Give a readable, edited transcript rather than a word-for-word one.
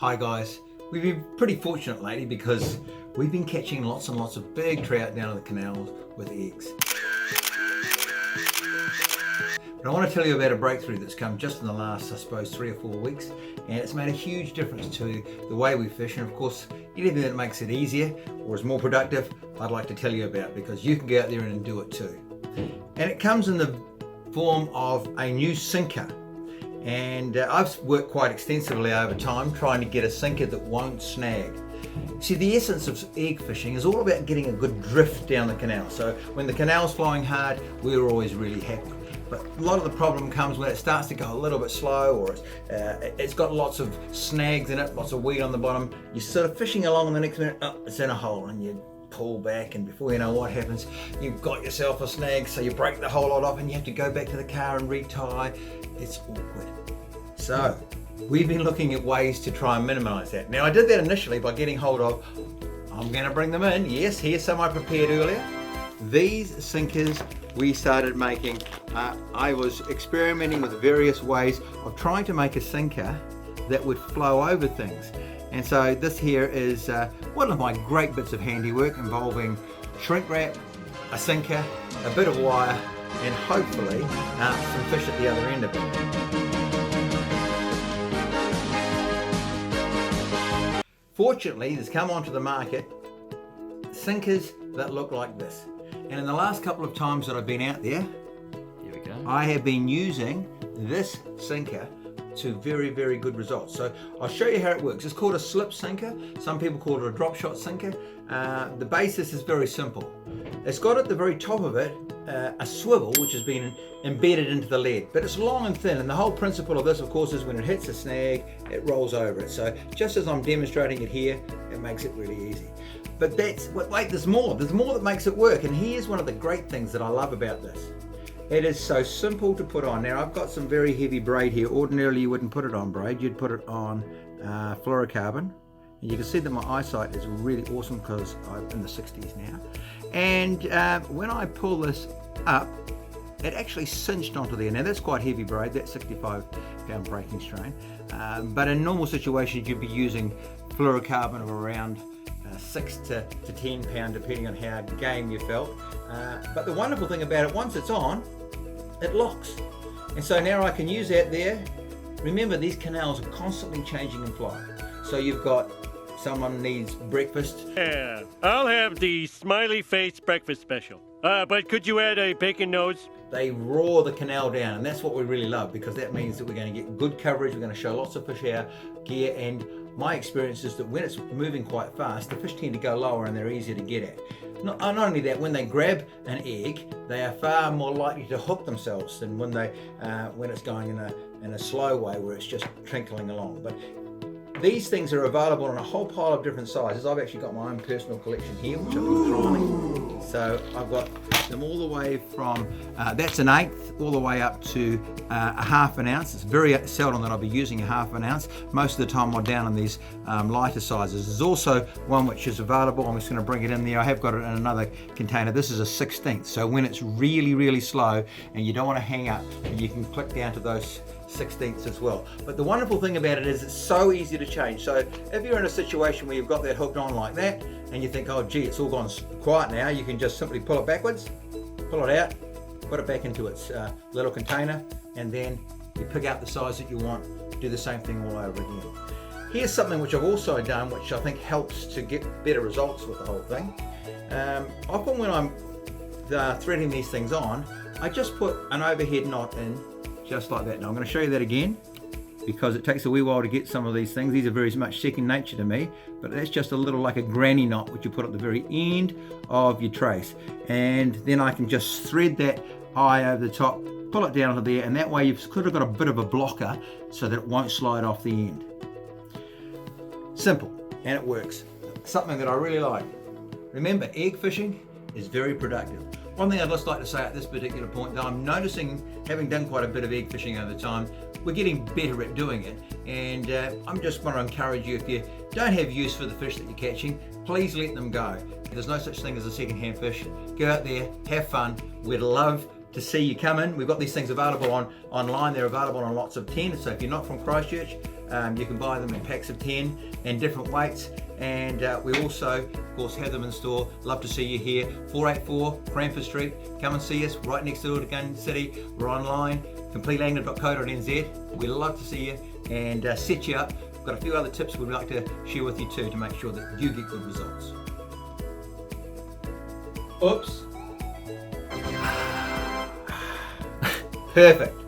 Hi guys, we've been pretty fortunate lately because we've been catching lots and lots of big trout down in the canals with eggs. But I want to tell you about a breakthrough that's come just in the last, I suppose, 3 or 4 weeks, and it's made a huge difference to the way we fish, and of course anything that makes it easier or is more productive I'd like to tell you about, because you can go out there and do it too. And it comes in the form of a new sinker. And I've worked quite extensively over time trying to get a sinker that won't snag. See, the essence of egg fishing is all about getting a good drift down the canal. So when the canal's flowing hard, we're always really happy. But a lot of the problem comes when it starts to go a little bit slow, or it's got lots of snags in it, lots of weed on the bottom. You're sort of fishing along, and the next minute, oh, it's in a hole, and you pull back, and before you know what happens, you've got yourself a snag, so you break the whole lot off and you have to go back to the car and retie. It's awkward. So we've been looking at ways to try and minimize that. Now I did that initially by getting hold of, I'm going to bring them in, yes, here's some I prepared earlier. These sinkers we started making, I was experimenting with various ways of trying to make a sinker that would flow over things. And so this here is one of my great bits of handiwork, involving shrink wrap, a sinker, a bit of wire, and hopefully some fish at the other end of it. Fortunately, there's come onto the market sinkers that look like this. And in the last couple of times that I've been out there, here we go, I have been using this sinker to very, very good results. So I'll show you how it works. It's called a slip sinker. Some people call it a drop shot sinker. The basis is very simple. It's got at the very top of it a swivel which has been embedded into the lead, but it's long and thin, and the whole principle of this, of course, is when it hits a snag, it rolls over it. So just as I'm demonstrating it here, it makes it really easy. But wait, there's more that makes it work, and here's one of the great things that I love about this. It is so simple to put on. Now I've got some very heavy braid here. Ordinarily you wouldn't put it on braid, you'd put it on fluorocarbon. And you can see that my eyesight is really awesome because I'm in the 60s now. And when I pull this up, it actually cinched onto there. Now that's quite heavy braid, that's 65-pound breaking strain. But in normal situations you'd be using fluorocarbon of around 6 to 10 pound, depending on how game you felt. But the wonderful thing about it, once it's on, it locks. And so now I can use that there. Remember, these canals are constantly changing and flying. So you've got, someone needs breakfast. Yeah, I'll have the smiley face breakfast special. But could you add a bacon nose? They roar the canal down, and that's what we really love, because that means that we're going to get good coverage, we're going to show lots of fish our gear, and my experience is that when it's moving quite fast, the fish tend to go lower and they're easier to get at. Not only that, when they grab an egg, they are far more likely to hook themselves than when it's going in a slow way where it's just trickling along. But these things are available in a whole pile of different sizes. I've actually got my own personal collection here, which I've been trying. So I've got them all the way from, that's an 1/8, all the way up to a 1/2 ounce. It's very seldom that I'll be using a 1/2 ounce. Most of the time I'm down in these lighter sizes. There's also one which is available. I'm just going to bring it in there. I have got it in another container. This is a 1/16. So when it's really, really slow and you don't want to hang up, you can click down to those 1/16 as well. But the wonderful thing about it is it's so easy to change. So if you're in a situation where you've got that hooked on like that and you think, oh gee, it's all gone quiet now, you can just simply pull it backwards, pull it out, put it back into its little container, and then you pick out the size that you want, do the same thing all over again. Here's something which I've also done, which I think helps to get better results with the whole thing. Often when I'm threading these things on, I just put an overhead knot in, just like that. Now I'm going to show you that again, because it takes a wee while to get some of these things. These are very much second nature to me, but that's just a little like a granny knot which you put at the very end of your trace, and then I can just thread that eye over the top, pull it down to there, and that way you've sort of got a bit of a blocker so that it won't slide off the end. Simple, and it works. Something that I really like. Remember, egg fishing is very productive. One thing I'd just like to say at this particular point, that I'm noticing, having done quite a bit of egg fishing over time, we're getting better at doing it, and I'm just want to encourage you, if you don't have use for the fish that you're catching, please let them go. There's no such thing as a second-hand fish. Go out there, have fun. We'd love to see you come in. We've got these things available online. They're available on lots of tents, so if you're not from Christchurch, You can buy them in packs of 10 and different weights. And we also, of course, have them in store. Love to see you here. 484 Cranford Street. Come and see us right next door to Gun City. We're online, completeangler.co.nz. We'd love to see you and set you up. We've got a few other tips we'd like to share with you too to make sure that you get good results. Oops. Perfect.